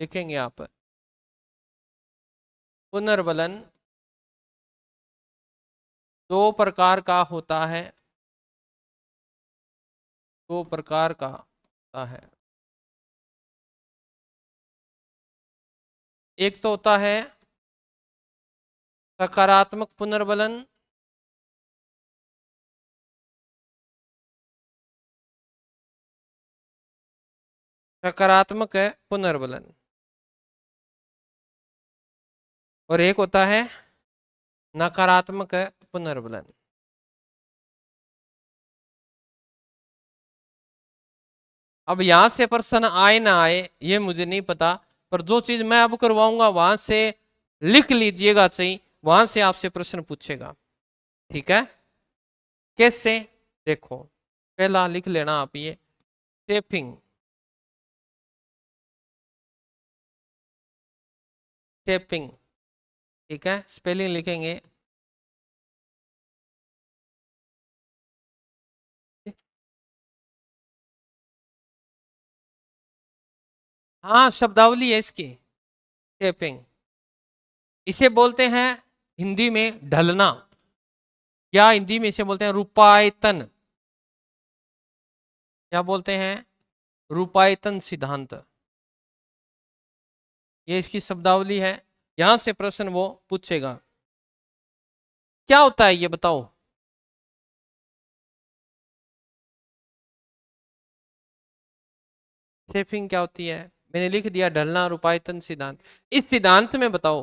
लिखेंगे आप पुनर्बलन दो प्रकार का होता है, दो प्रकार का होता है। एक तो होता है सकारात्मक पुनर्बलन, सकारात्मक है पुनर्बलन, और एक होता है नकारात्मक है पुनर्बलन। अब यहां से प्रश्न आए ना आए ये मुझे नहीं पता, पर जो चीज मैं अब करवाऊंगा वहां से लिख लीजिएगा, सही वहां से आपसे प्रश्न पूछेगा, ठीक है। कैसे, देखो पहला लिख लेना आप ये शेपिंग, शेपिंग, ठीक है, स्पेलिंग लिखेंगे हाँ शब्दावली है इसकी, शेपिंग। इसे बोलते हैं हिंदी में ढलना, या हिंदी में इसे बोलते हैं रूपायतन, क्या बोलते हैं, रूपायतन सिद्धांत, ये इसकी शब्दावली है। यहां से प्रश्न वो पूछेगा क्या होता है ये बताओ। शेपिंग क्या होती है, मैंने लिख दिया ढलना रूपायतन सिद्धांत। इस सिद्धांत में बताओ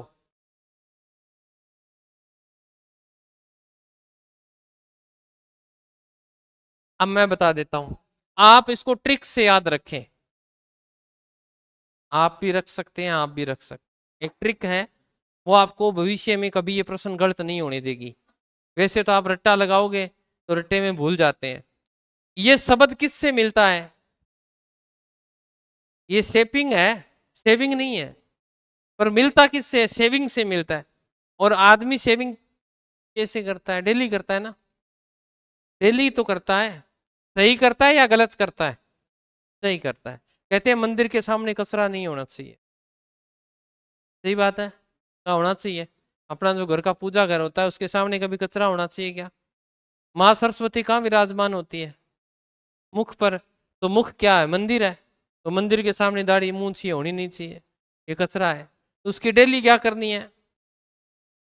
अब मैं बता देता हूं, आप इसको ट्रिक से याद रखें, आप भी रख सकते हैं, आप भी रख सकते हैं। एक ट्रिक है, वो आपको भविष्य में कभी ये प्रश्न गलत नहीं होने देगी। वैसे तो आप रट्टा लगाओगे तो रट्टे में भूल जाते हैं। ये शब्द किससे मिलता है, ये शेपिंग है, सेविंग नहीं है। पर मिलता किससे, सेविंग से मिलता है। और आदमी सेविंग कैसे करता है, डेली करता है ना, डेली तो करता है। सही करता है या गलत करता है, सही करता है। कहते हैं मंदिर के सामने कचरा नहीं होना चाहिए, सही बात है, क्या होना चाहिए। अपना जो घर का पूजा घर होता है उसके सामने कभी कचरा होना चाहिए क्या। माँ सरस्वती कहाँ विराजमान होती है, मुख पर। तो मुख क्या है, मंदिर है। तो मंदिर के सामने दाढ़ी मूंछ ये होनी नहीं चाहिए, ये कचरा है। तो उसकी डेली क्या करनी है,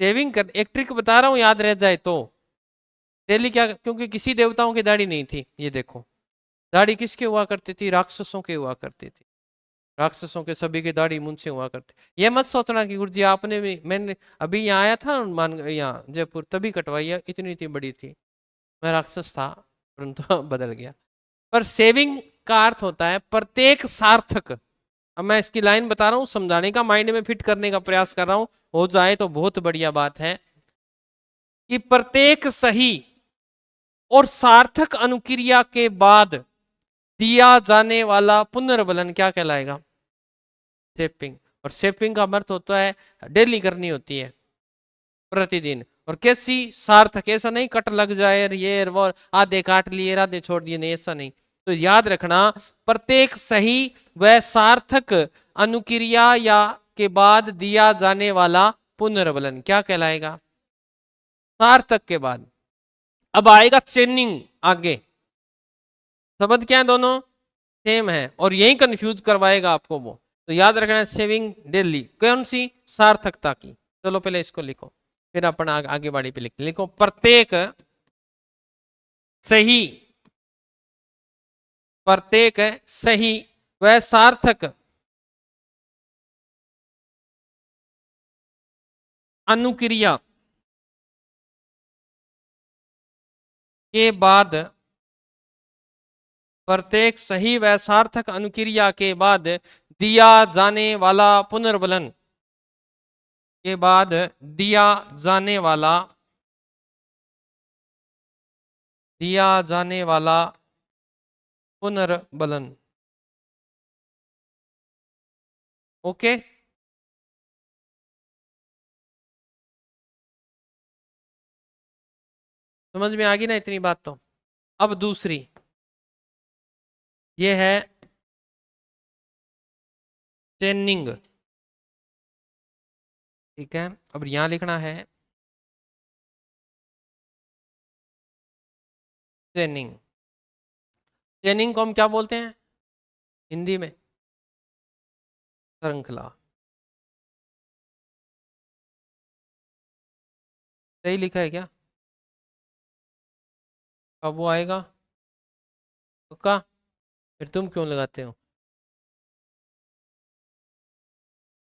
सेविंग कर। एक ट्रिक बता रहा हूं याद रह जाए तो, डेली क्या, क्योंकि किसी देवताओं की दाढ़ी नहीं थी, ये देखो दाढ़ी किसके हुआ करती थी, राक्षसों के हुआ करती थी। राक्षसों के सभी की दाढ़ी मुंह हुआ करती। ये मत सोचना कि गुरु जी आपने भी, मैंने अभी यहाँ आया था मान यहाँ जयपुर तभी कटवाई है, इतनी इतनी बड़ी थी, मैं राक्षस था परंतु बदल गया। पर सेविंग का अर्थ होता है प्रत्येक सार्थक। अब मैं इसकी लाइन बता रहा हूं, समझाने का, माइंड में फिट करने का प्रयास कर रहा हूं, हो जाए तो बहुत बढ़िया बात है। कि प्रत्येक सही और सार्थक अनुक्रिया के बाद दिया जाने वाला पुनर्बलन क्या कहलाएगा, शेपिंग। और शेपिंग का अर्थ होता है डेली करनी होती है, प्रतिदिन। और कैसी, सार्थक, ऐसा नहीं कट लग जाए ये वो, आधे काट लिए आधे छोड़ दिए, नहीं ऐसा नहीं। तो याद रखना प्रत्येक सही व सार्थक अनुक्रिया या के बाद दिया जाने वाला पुनर्बलन क्या कहलाएगा, सार्थक के बाद। अब आएगा चेनिंग आगे, शब्द क्या है, दोनों सेम है और यही कंफ्यूज करवाएगा आपको वो। तो याद रखना सेविंग डेली, कौन सी, सार्थकता की। चलो पहले इसको लिखो, फिर अपन आगे बढ़ी पे लिखते, लिखो प्रत्येक सही, प्रत्येक सही व सार्थक अनुक्रिया के बाद, प्रत्येक सही व सार्थक अनुक्रिया के बाद दिया जाने वाला पुनर्बलन, के बाद दिया जाने वाला, दिया जाने वाला पुनर्बलन। ओके, समझ में आ गई ना इतनी बात तो। अब दूसरी ये है चेनिंग। ठीक है, अब यहां लिखना है चेनिंग। चेनिंग को हम क्या बोलते हैं हिंदी में? श्रृंखला। सही लिखा है क्या? अब वो आएगा तुक्का, फिर तुम क्यों लगाते हो?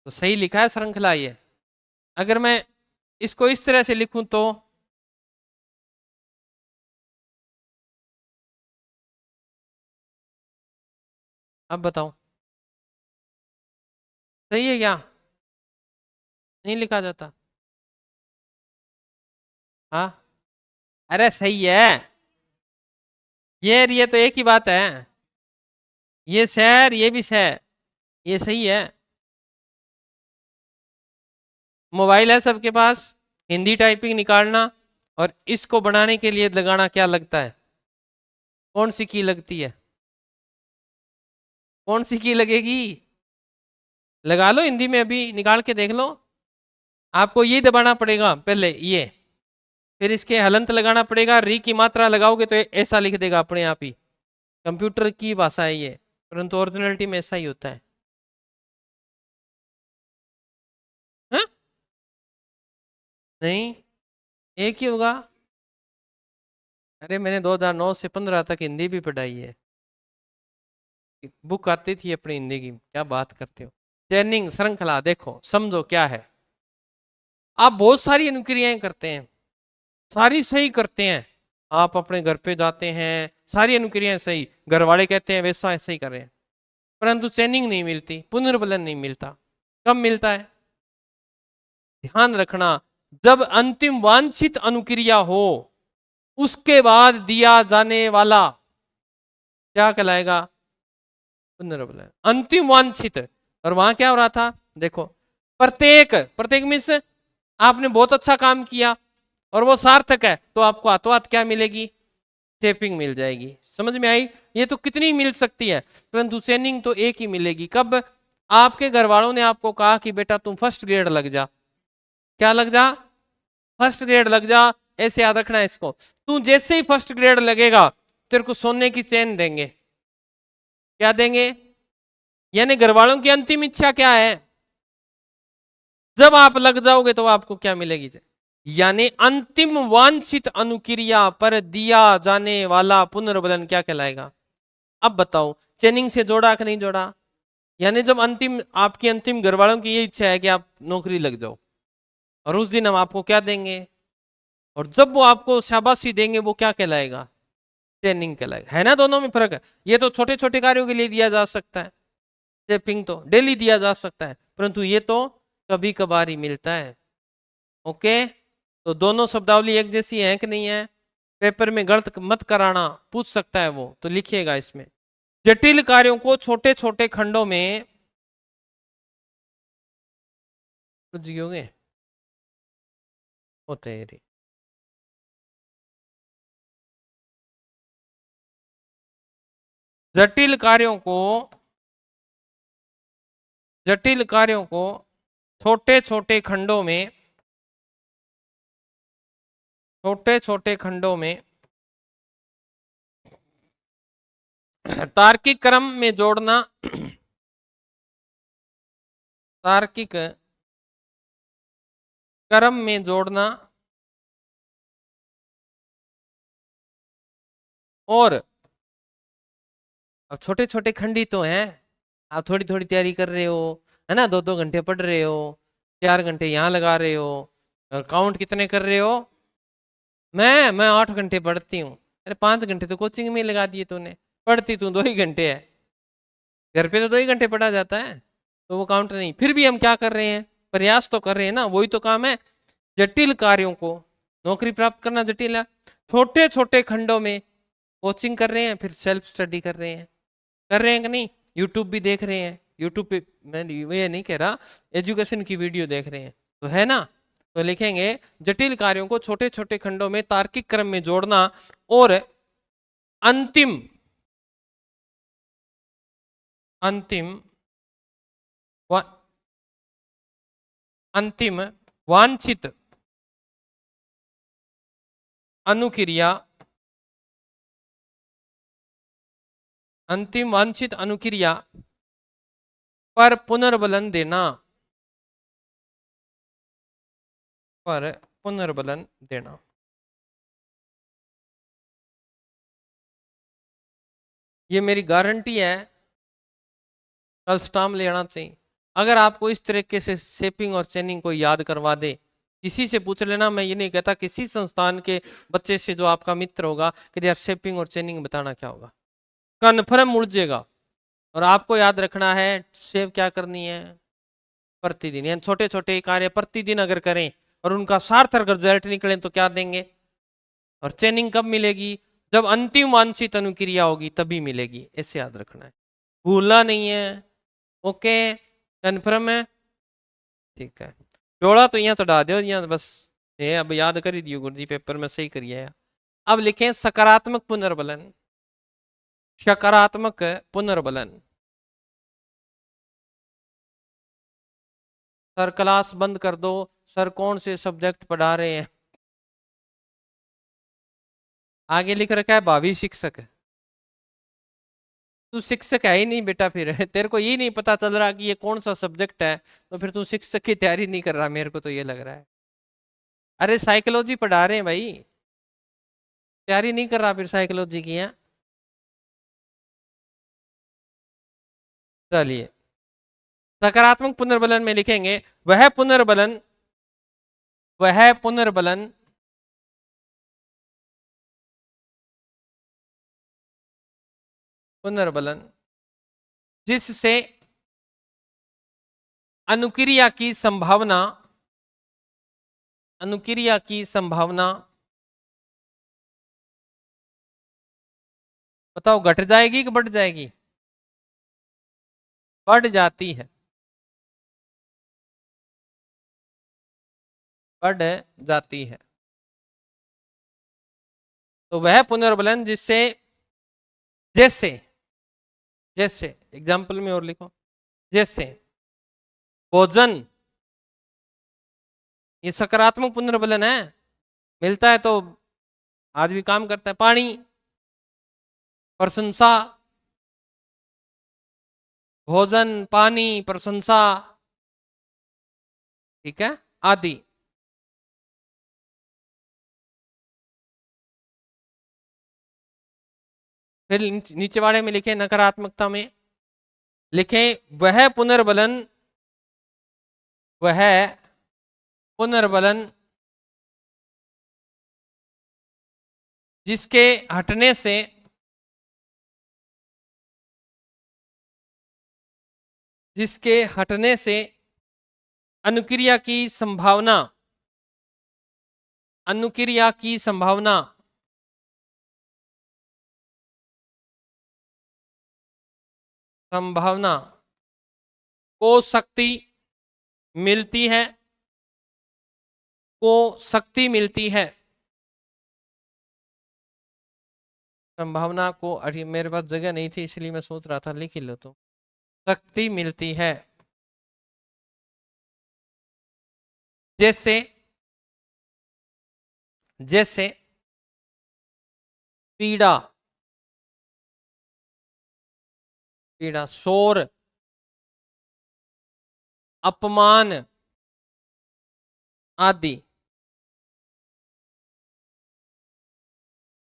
तो सही लिखा है श्रृंखला ये। अगर मैं इसको इस तरह से लिखूं तो अब बताओ सही है क्या? नहीं लिखा जाता? हाँ, अरे सही है। ये तो एक ही बात है। ये शहर, ये भी शहर, ये सही है। मोबाइल है सबके पास, हिंदी टाइपिंग निकालना और इसको बनाने के लिए लगाना क्या लगता है? कौन सी की लगती है? कौन सी की लगेगी? लगा लो हिंदी में, अभी निकाल के देख लो। आपको ये दबाना पड़ेगा पहले, ये, फिर इसके हलंत लगाना पड़ेगा, री की मात्रा लगाओगे तो ऐसा लिख देगा अपने आप ही। कंप्यूटर की भाषा है ये, परंतु ओरिजिनलिटी में ऐसा ही होता है। हाँ? नहीं, एक ही होगा। अरे मैंने 2009 से 15 तक हिंदी भी पढ़ाई है, बुक आती थी अपनी हिंदी की, क्या बात करते हो। चेनिंग श्रृंखला, देखो समझो क्या है। आप बहुत सारी अनुक्रियाएं करते हैं, सारी सही करते हैं, आप अपने घर पे जाते हैं, सारी अनुक्रियाएं सही, घर वाले कहते हैं वैसा सही कर रहे हैं, परंतु चेनिंग नहीं मिलती, पुनर्बलन नहीं मिलता। कब मिलता है? ध्यान रखना, जब अंतिम वांछित अनुक्रिया हो उसके बाद दिया जाने वाला क्या कहलाएगा? पुनर्बलन। अंतिम वांछित, और वहां क्या हो रहा था देखो, प्रत्येक प्रत्येक मीन्स आपने बहुत अच्छा काम किया और वो सार्थक है तो आपको हाथों हाथ क्या मिलेगी? टेपिंग मिल जाएगी। समझ में आई? ये तो कितनी मिल सकती है, परंतु चेनिंग तो एक ही मिलेगी। कब? आपके घर वालों ने आपको कहा कि बेटा तुम फर्स्ट ग्रेड लग जा। क्या लग जा? फर्स्ट ग्रेड लग जा। ऐसे याद रखना है इसको। तू जैसे ही फर्स्ट ग्रेड लगेगा तेरे को सोने की चेन देंगे। क्या देंगे? यानी घर वालों की अंतिम इच्छा क्या है? जब आप लग जाओगे तो आपको क्या मिलेगी? यानी अंतिम वांछित अनुक्रिया पर दिया जाने वाला पुनर्बलन क्या कहलाएगा? अब बताओ, चेनिंग से जोड़ा कि नहीं जोड़ा? यानी जब अंतिम, आपकी अंतिम घर वालों की ये इच्छा है कि आप नौकरी लग जाओ, और उस दिन हम आपको क्या देंगे, और जब वो आपको शाबाशी देंगे वो क्या कहलाएगा? चेनिंग कहलाएगा। है ना, दोनों में फर्क है। ये तो छोटे छोटे कार्यों के लिए दिया जा सकता है, स्टेपिंग तो डेली दिया जा सकता है, परंतु ये तो कभी कभार ही मिलता है। ओके, तो दोनों शब्दावली एक जैसी है कि नहीं है? पेपर में गलत मत कराना, पूछ सकता है वो, तो लिखिएगा इसमें। जटिल कार्यों को छोटे छोटे खंडों में होंगे होते हैं। जटिल कार्यों को जटिल कार्यों को छोटे छोटे खंडों में, छोटे छोटे खंडों में तार्किक क्रम में जोड़ना, तार्किक क्रम में जोड़ना और, अब छोटे छोटे खंड तो हैं, आप थोड़ी थोड़ी तैयारी कर रहे हो, है ना, 2-2 घंटे पढ़ रहे हो, 4 घंटे यहाँ लगा रहे हो, और काउंट कितने कर रहे हो? मैं 8 घंटे पढ़ती हूँ। अरे 5 घंटे तो कोचिंग में ही लगा दिए तूने, पढ़ती तू 2 ही घंटे है, घर पे तो 2 ही घंटे पढ़ा जाता है, तो वो काउंट नहीं। फिर भी हम क्या कर रहे हैं? प्रयास तो कर रहे हैं ना, वही तो काम है। जटिल कार्यों को, नौकरी प्राप्त करना जटिल है, छोटे छोटे खंडों में कोचिंग कर रहे हैं, फिर सेल्फ स्टडी कर रहे हैं, कर रहे हैं कि नहीं? यूट्यूब भी देख रहे हैं, यूट्यूब पे मैं ये नहीं कह रहा, एजुकेशन की वीडियो देख रहे हैं, तो है ना। तो लिखेंगे जटिल कार्यों को छोटे छोटे खंडों में तार्किक क्रम में जोड़ना और अंतिम अंतिम अंतिम वांछित अनुक्रिया, अंतिम वांछित अनुक्रिया पर पुनर्बलन देना, पर पुनर्बलन देना। ये मेरी गारंटी है, कल स्टाम्प ले आना चाहिए। अगर आपको इस तरीके से शेपिंग और चेनिंग को याद करवा दे, किसी से पूछ लेना, मैं ये नहीं कहता किसी संस्थान के बच्चे से जो आपका मित्र होगा कि यार शेपिंग और चेनिंग बताना क्या होगा, कन्फर्म उलझेगा। और आपको याद रखना है शेप क्या करनी है प्रतिदिन, यानी छोटे छोटे कार्य प्रतिदिन अगर करें और उनका सार्थक रिजल्ट निकले तो क्या देंगे। और चेनिंग कब मिलेगी, जब अंतिम वांछित अनुक्रिया होगी तभी मिलेगी, ऐसे याद रखना है, भूलना नहीं है। ओके, कन्फर्म है, ठीक है। डोला तो यहाँ चढ़ा दो, यहाँ बस ये अब याद कर ही दियो गुरु जी, पेपर में सही करिए। अब लिखें सकारात्मक पुनर्बलन, सकारात्मक पुनर्बलन। सर क्लास बंद कर दो, सर कौन से सब्जेक्ट पढ़ा रहे हैं। आगे लिख रखा है भावी शिक्षक। तू शिक्षक है ही नहीं बेटा, फिर तेरे को ये नहीं पता चल रहा कि ये कौन सा सब्जेक्ट है, तो फिर तू शिक्षक की तैयारी नहीं कर रहा, मेरे को तो ये लग रहा है। अरे साइकोलॉजी पढ़ा रहे हैं भाई, तैयारी नहीं कर रहा फिर साइकोलॉजी की है। चलिए, सकारात्मक पुनर्बलन में लिखेंगे वह पुनर्बलन, वह पुनर्बलन पुनर्बलन जिससे अनुक्रिया की संभावना, अनुक्रिया की संभावना बताओ घट जाएगी कि बढ़ जाएगी, बढ़ जाती है, बढ़ जाती है। तो वह पुनर्बलन जिससे, जैसे, जैसे एग्जाम्पल में और लिखो, जैसे भोजन, ये सकारात्मक पुनर्बलन है, मिलता है तो आदमी काम करता है। पानी, प्रशंसा, भोजन, पानी, प्रशंसा, ठीक है, आदि। फिर नीचे वाले में लिखे नकारात्मकता में लिखे वह पुनर्बलन, वह पुनर्बलन जिसके हटने से, जिसके हटने से अनुक्रिया की संभावना, अनुक्रिया की संभावना संभावना को शक्ति मिलती है, को शक्ति मिलती है, संभावना को, अरे मेरे पास जगह नहीं थी इसलिए मैं सोच रहा था लिख ही लो, तो शक्ति मिलती है। जैसे, जैसे पीड़ा, पीड़ा, शोर, अपमान आदि।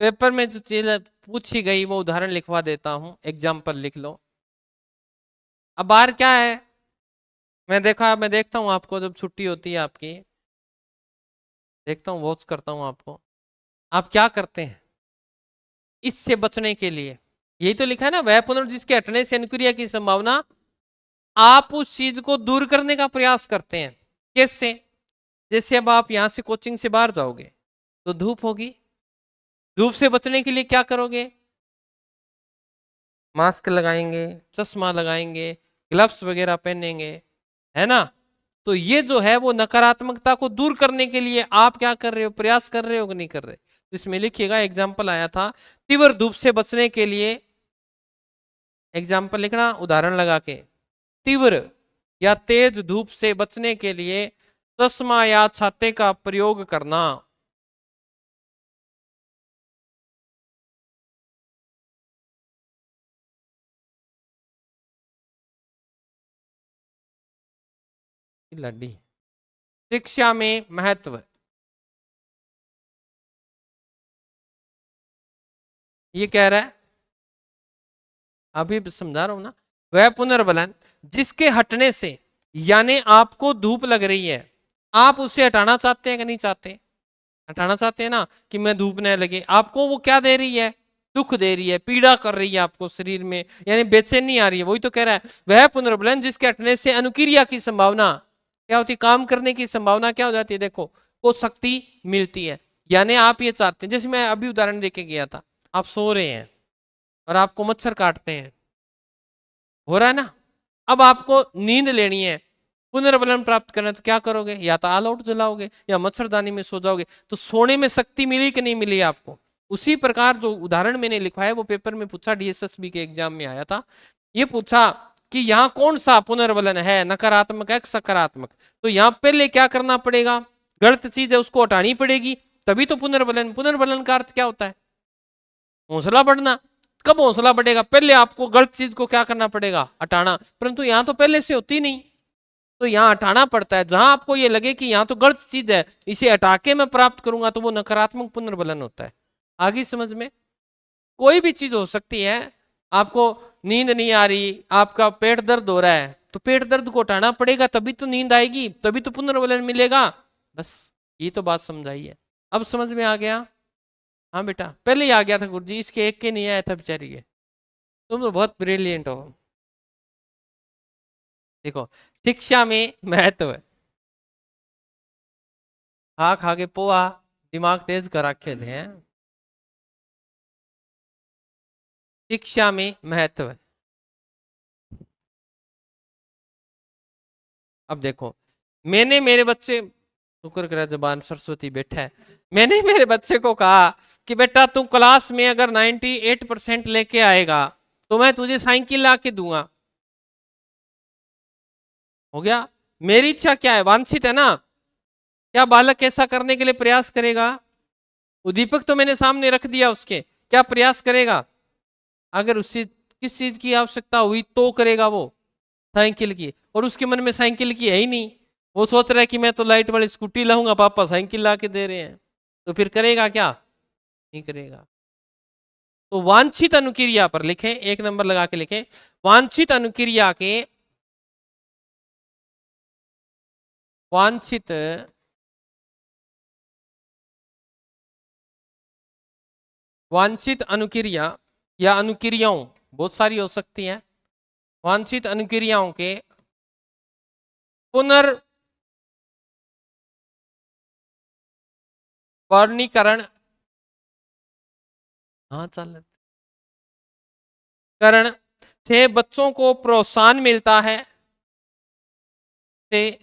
पेपर में जो चीज पूछी गई वो उदाहरण लिखवा देता हूं, एग्जाम्पल लिख लो। अब बाहर क्या है, मैं देखता हूं आपको जब छुट्टी होती है आपकी, देखता हूं, वॉच करता हूं आपको, आप क्या करते हैं इससे बचने के लिए। यही तो लिखा है ना, वह पुनर्बलन जिसके हटने से अनुक्रिया की संभावना, आप उस चीज को दूर करने का प्रयास करते हैं। कैसे, जैसे अब आप यहां से कोचिंग से बाहर जाओगे तो धूप होगी, धूप से बचने के लिए क्या करोगे, मास्क लगाएंगे, चश्मा लगाएंगे, ग्लव्स वगैरह पहनेंगे, है ना। तो ये जो है वो नकारात्मकता को दूर करने के लिए आप क्या कर रहे हो, प्रयास कर रहे हो कि नहीं कर रहे। तो इसमें लिखिएगा, एग्जाम्पल आया था तीव्र धूप से बचने के लिए, एग्जाम्पल लिखना उदाहरण लगा के, तीव्र या तेज धूप से बचने के लिए चश्मा या छाते का प्रयोग करना। लड्डी। शिक्षा में महत्व, ये कह रहा है, अभी समझा रहा हूं ना। वह पुनर्बलन जिसके हटने से, यानी आपको धूप लग रही है, आप उसे हटाना चाहते हैं कि नहीं चाहते? हटाना चाहते हैं ना, कि मैं धूप न लगे। आपको वो क्या दे रही है? दुख दे रही है, पीड़ा कर रही है आपको शरीर में, यानी बेचैनी आ रही है। वही तो कह रहा है, वह पुनर्बलन जिसके हटने से अनुक्रिया की संभावना क्या होती, काम करने की संभावना क्या हो जाती है, देखो वो शक्ति मिलती है। यानी आप ये चाहते हैं, जैसे मैं अभी उदाहरण देके गया था, आप सो रहे हैं और आपको मच्छर काटते हैं, हो रहा है ना। अब आपको नींद लेनी है, पुनर्बलन प्राप्त करना है, तो क्या करोगे? या तो ऑल आउट जलाओगे या मच्छरदानी में सो जाओगे। तो सोने में शक्ति मिली कि नहीं मिली आपको? उसी प्रकार जो उदाहरण मैंने लिखा है वो पेपर में पूछा, डीएसएसबी के एग्जाम में आया था। ये पूछा कि यहाँ कौन सा पुनर्बलन है, नकारात्मक है सकारात्मक। तो यहाँ पहले क्या करना पड़ेगा? गलत चीज है उसको हटानी पड़ेगी, तभी तो पुनर्बलन। पुनर्बलन का अर्थ क्या होता है? हौसला बढ़ना। कब हौसला बढ़ेगा? पहले आपको गलत चीज को क्या करना पड़ेगा? हटाना। परंतु यहाँ तो पहले से होती नहीं, तो यहाँ हटाना पड़ता है। जहां आपको ये लगे कि यहाँ तो गलत चीज है, इसे हटा के मैं प्राप्त करूंगा, तो वो नकारात्मक पुनर्बलन होता है। आगे समझ में? कोई भी चीज हो सकती है। आपको नींद नहीं आ रही, आपका पेट दर्द हो रहा है, तो पेट दर्द को हटाना पड़ेगा, तभी तो नींद आएगी, तभी तो पुनर्बलन मिलेगा। बस ये तो बात समझाई है। अब समझ में आ गया? हाँ बेटा, पहले ही आ गया था गुरुजी, इसके एक के नहीं आया था बेचारी के। तुम तो बहुत ब्रिलियंट हो। देखो, शिक्षा में महत्व है। खा खा के पोहा दिमाग तेज कर रखे थे। शिक्षा में महत्व है। अब देखो, मैंने मेरे बच्चे, शुक्र करा जबान सरस्वती बैठा है, मैंने मेरे बच्चे को कहा कि बेटा तू क्लास में अगर 98% लेके आएगा तो मैं तुझे साइकिल ला के दूंगा। हो गया। मेरी इच्छा क्या है? वांछित है ना। क्या बालक ऐसा करने के लिए प्रयास करेगा? उद्दीपक तो मैंने सामने रख दिया, उसके क्या प्रयास करेगा? अगर उससे किस चीज की आवश्यकता हुई तो करेगा वो, साइकिल की। और उसके मन में साइकिल की है ही नहीं, वो सोच रहा है कि मैं तो लाइट वाली स्कूटी लाऊंगा, पापा साइकिल ला के दे रहे हैं। तो फिर करेगा क्या? नहीं करेगा। तो वांछित अनुक्रिया पर लिखें, एक नंबर लगा के लिखें, वांछित अनुक्रिया के, वांछित वांछित अनुक्रिया या अनुक्रियाओं बहुत सारी हो सकती हैं। वांछित अनुक्रियाओं के पुनर्वर्णीकरण, हाँ चल, करण से बच्चों को प्रोत्साहन मिलता है, से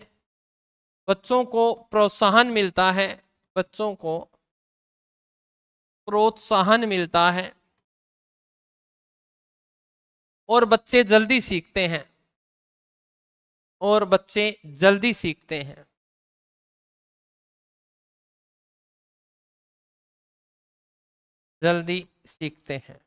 बच्चों को प्रोत्साहन मिलता है, बच्चों को प्रोत्साहन मिलता है और बच्चे जल्दी सीखते हैं, और बच्चे जल्दी सीखते हैं। जल्दी सीखते हैं।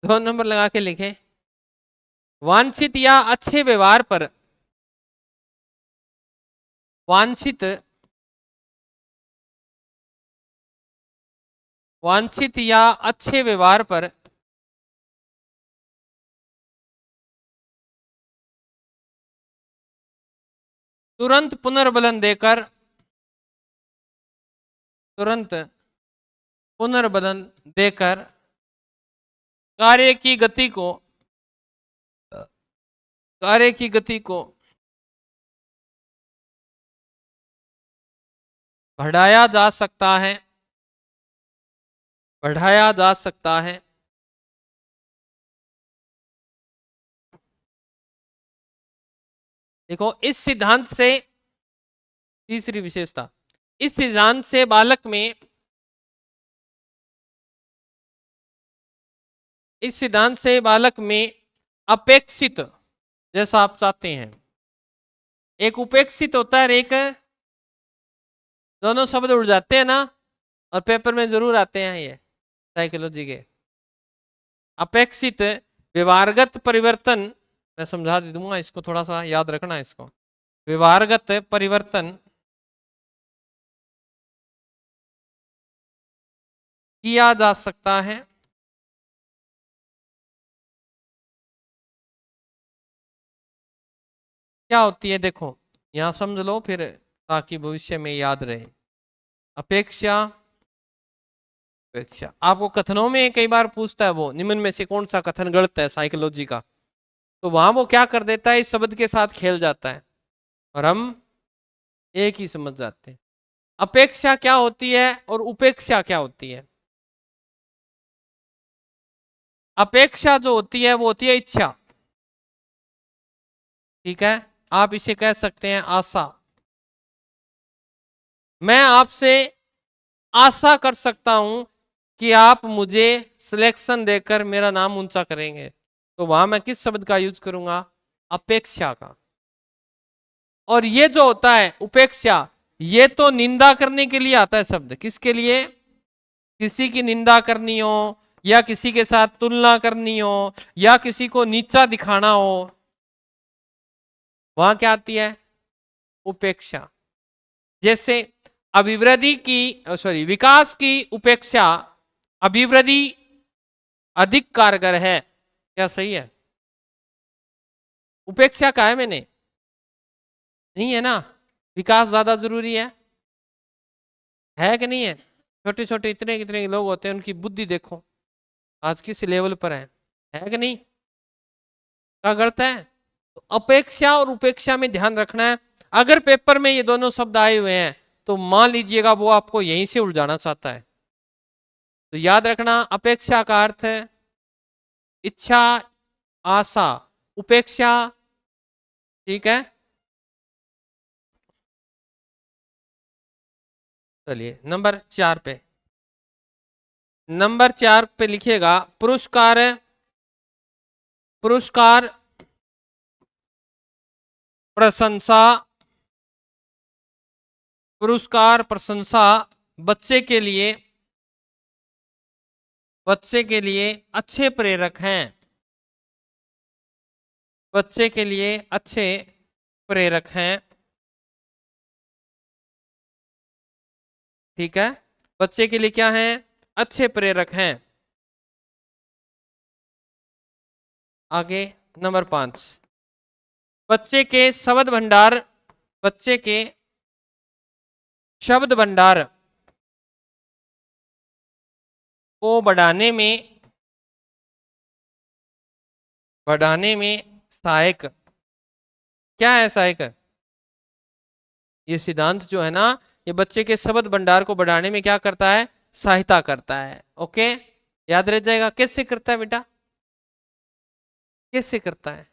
2 नंबर लगा के लिखें, वांछित या अच्छे व्यवहार पर, वांछित वांछित या अच्छे व्यवहार पर तुरंत पुनर्बलन देकर, तुरंत पुनर्बलन देकर कार्य की गति को, कार्य की गति को बढ़ाया जा सकता है, बढ़ाया जा सकता है। देखो इस सिद्धांत से, तीसरी विशेषता, इस सिद्धांत से बालक में, इस सिद्धांत से बालक में अपेक्षित, जैसा आप चाहते हैं, एक उपेक्षित होता है, एक, दोनों शब्द उड़ जाते हैं ना, और पेपर में जरूर आते हैं ये साइकोलॉजी के। अपेक्षित व्यवहारगत परिवर्तन, मैं समझा दे दूंगा इसको, थोड़ा सा याद रखना इसको। व्यवहारगत परिवर्तन किया जा सकता है। क्या होती है देखो, यहां समझ लो फिर, ताकि भविष्य में याद रहे। अपेक्षा, अपेक्षा आपको कथनों में कई बार पूछता है, वो निम्न में से कौन सा कथन गलत है साइकोलॉजी का, तो वहां वो क्या कर देता है, इस शब्द के साथ खेल जाता है और हम एक ही समझ जाते हैं। अपेक्षा क्या होती है और उपेक्षा क्या होती है? अपेक्षा जो होती है वो होती है इच्छा, ठीक है, आप इसे कह सकते हैं आशा। मैं आपसे आशा कर सकता हूं कि आप मुझे सिलेक्शन देकर मेरा नाम ऊंचा करेंगे, तो वहां मैं किस शब्द का यूज करूंगा? अपेक्षा का। और ये जो होता है उपेक्षा, ये तो निंदा करने के लिए आता है शब्द। किसके लिए? किसी की निंदा करनी हो, या किसी के साथ तुलना करनी हो, या किसी को नीचा दिखाना हो, वहां क्या आती है? उपेक्षा। जैसे अभिवृद्धि की, सॉरी, विकास की उपेक्षा अभिवृद्धि अधिक कारगर है। क्या सही है? उपेक्षा का है मैंने, नहीं है ना, विकास ज्यादा जरूरी है कि नहीं है? छोटे छोटे इतने कितने लोग होते हैं, उनकी बुद्धि देखो आज किस लेवल पर है कि नहीं? क्या करता है? तो अपेक्षा और उपेक्षा में ध्यान रखना है। अगर पेपर में ये दोनों शब्द आए हुए हैं तो मान लीजिएगा वो आपको यहीं से उलझाना चाहता है। तो याद रखना, अपेक्षा का अर्थ है इच्छा, आशा, उपेक्षा, ठीक है। चलिए नंबर 4 पे, नंबर 4 पे लिखिएगा पुरस्कार, पुरस्कार, प्रशंसा, पुरस्कार प्रशंसा बच्चे के लिए, बच्चे के लिए अच्छे प्रेरक हैं, बच्चे के लिए अच्छे प्रेरक हैं, ठीक है। बच्चे के लिए क्या हैं? अच्छे प्रेरक हैं। आगे नंबर 5, बच्चे के शब्द भंडार, बच्चे के शब्द भंडार को बढ़ाने में सहायक, क्या है सहायक? ये सिद्धांत जो है ना, ये बच्चे के शब्द भंडार को बढ़ाने में क्या करता है? सहायता करता है। ओके, याद रह जाएगा। कैसे करता है बेटा? कैसे करता है?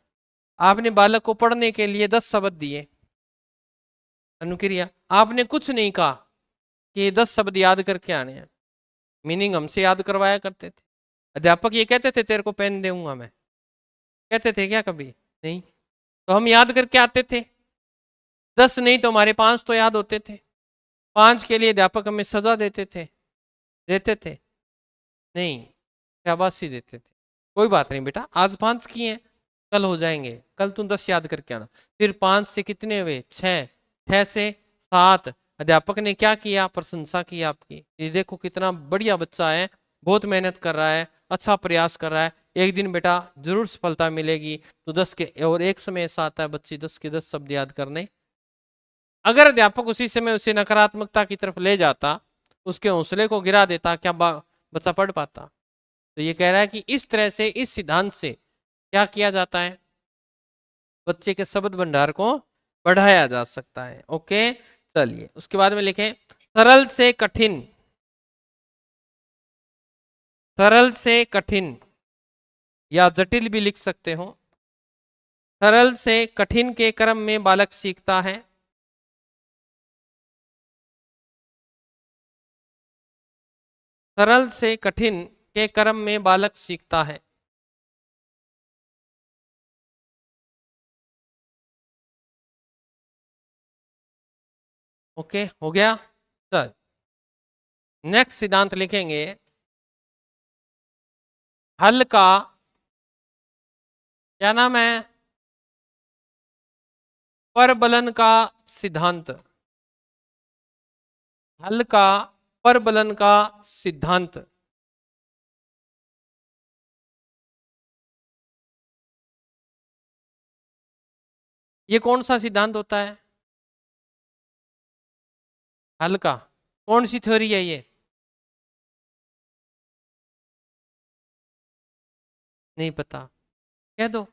आपने बालक को पढ़ने के लिए 10 शब्द दिए, अनुक्रिया, आपने कुछ नहीं कहा कि ये 10 शब्द याद करके आने हैं, मीनिंग हमसे याद करवाया करते थे। अध्यापक ये कहते थे तेरे को पेन दूंगा मैं, कहते थे क्या कभी? नहीं। तो हम याद करके आते थे, 10 नहीं तो हमारे 5 तो याद होते थे। 5 के लिए अध्यापक हमें सजा देते थे, देते थे? नहीं, शाबाशी देते थे। कोई बात नहीं बेटा, आज 5 किए हैं, कल हो जाएंगे, कल तुम 10 याद करके आना। फिर 5 से कितने हुए? 6, 6 से 7। अध्यापक ने क्या किया? प्रशंसा की आपकी, ये देखो कितना बढ़िया बच्चा है, बहुत मेहनत कर रहा है, अच्छा प्रयास कर रहा है, एक दिन बेटा जरूर सफलता मिलेगी। तो 10 के, और एक समय ऐसा आता है बच्चे 10 के 10 शब्द याद करने। अगर अध्यापक उसी समय उसे नकारात्मकता की तरफ ले जाता, उसके हौसले को गिरा देता, क्या बच्चा पढ़ पाता? तो ये कह रहा है कि इस तरह से, इस सिद्धांत से क्या किया जाता है? बच्चे के शब्द भंडार को बढ़ाया जा सकता है। ओके, चलिए उसके बाद में लिखें सरल से कठिन, सरल से कठिन या जटिल भी लिख सकते हो। सरल से कठिन के क्रम में बालक सीखता है। सरल से कठिन के क्रम में बालक सीखता है। ओके, हो गया। चल नेक्स्ट सिद्धांत लिखेंगे, हल का क्या नाम है, परबलन का सिद्धांत। हल का परबलन का सिद्धांत। ये कौन सा सिद्धांत होता है? हल का कौन सी थ्योरी है ये? नहीं पता, कह दो।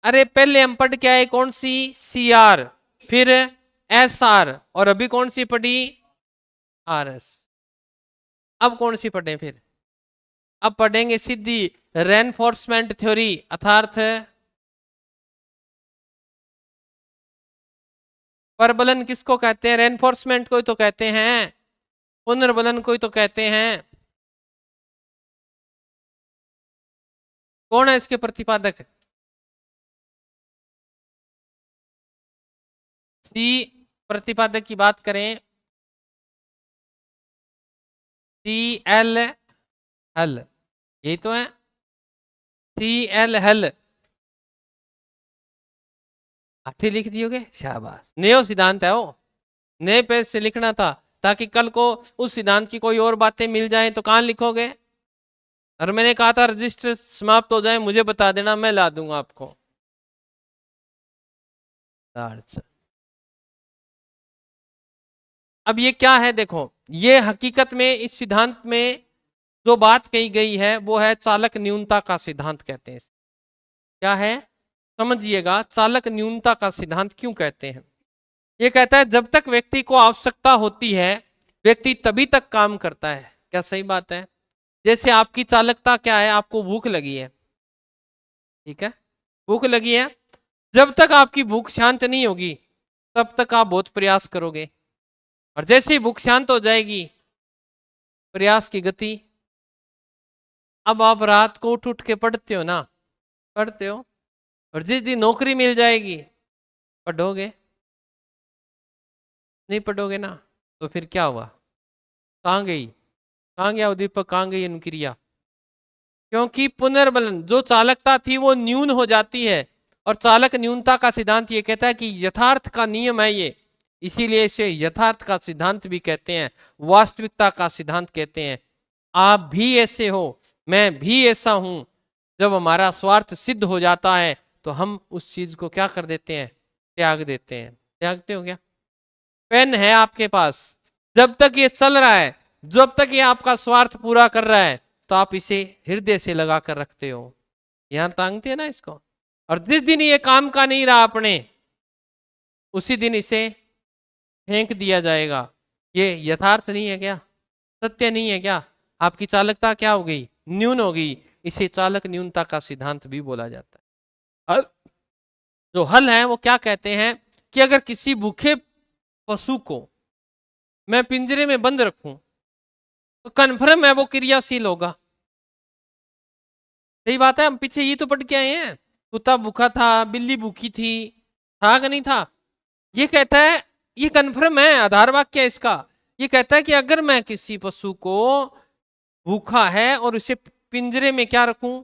अरे पहले हम पढ़ के आए कौन सी, सी आर, फिर एस आर, और अभी कौन सी पढ़ी, आर एस। अब कौन सी पढ़े फिर? अब पढ़ेंगे सीधी रेनफोर्समेंट थ्योरी, अर्थात परबलन किसको कहते हैं? रेनफोर्समेंट को ही तो कहते हैं, पुनर्बलन को ही तो कहते हैं। कौन है इसके प्रतिपादक? सी प्रतिपादक की बात करें, सी एल हल, यही तो है, सी एल हल। आठे लिख दियोगे, शाबाश। नयो सिद्धांत है वो, नए पेज से लिखना था, ताकि कल को उस सिद्धांत की कोई और बातें मिल जाए तो कहां लिखोगे। और मैंने कहा था रजिस्टर समाप्त हो जाए मुझे बता देना, मैं ला दूंगा आपको। अब ये क्या है देखो, ये हकीकत में इस सिद्धांत में जो बात कही गई है वो है चालक न्यूनता का सिद्धांत कहते हैं। क्या है समझिएगा, चालक न्यूनता का सिद्धांत क्यों कहते हैं? ये कहता है जब तक व्यक्ति को आवश्यकता होती है व्यक्ति तभी तक काम करता है। क्या सही बात है? जैसे आपकी चालकता क्या है, आपको भूख लगी है, ठीक है, भूख लगी है, जब तक आपकी भूख शांत नहीं होगी तब तक आप बहुत प्रयास करोगे, और जैसे ही भूख शांत हो जाएगी प्रयास की गति। अब आप रात को उठ उठ के पढ़ते हो ना, पढ़ते हो, और जिस दिन नौकरी मिल जाएगी पढ़ोगे, नहीं पढ़ोगे ना तो फिर क्या हुआ, कहाँ गई, कहाँ गया उद्दीपक, कहाँ गई अनुक्रिया? क्योंकि पुनर्बलन जो चालकता थी वो न्यून हो जाती है, और चालक न्यूनता का सिद्धांत ये कहता है कि यथार्थ का नियम है ये, इसीलिए इसे यथार्थ का सिद्धांत भी कहते हैं, वास्तविकता का सिद्धांत कहते हैं। आप भी ऐसे हो, मैं भी ऐसा हूं, जब हमारा स्वार्थ सिद्ध हो जाता है तो हम उस चीज को क्या कर देते हैं, त्याग देते हैं। त्यागते हो क्या? पेन है आपके पास, जब तक ये चल रहा है, जब तक ये आपका स्वार्थ पूरा कर रहा है तो आप इसे हृदय से लगा कर रखते हो, यहां टांगते हैं ना इसको, और जिस दिन ये काम का नहीं रहा अपने, उसी दिन इसे फेंक दिया जाएगा। ये यथार्थ नहीं है क्या, सत्य नहीं है क्या? आपकी चालकता क्या हो गई, न्यून हो गई, इसे चालक न्यूनता का सिद्धांत भी बोला जाता है। जो हल है वो क्या कहते हैं कि अगर किसी भूखे पशु को मैं पिंजरे में बंद रखूं तो कन्फर्म है वो क्रियाशील होगा। सही बात है, हम पीछे ये तो पढ़ के आए हैं, कुत्ता भूखा था, बिल्ली भूखी थी, था कि नहीं था? ये कहता है, ये कन्फर्म है, आधार वाक्य है इसका। ये कहता है कि अगर मैं किसी पशु को भूखा है और उसे पिंजरे में क्या रखूं,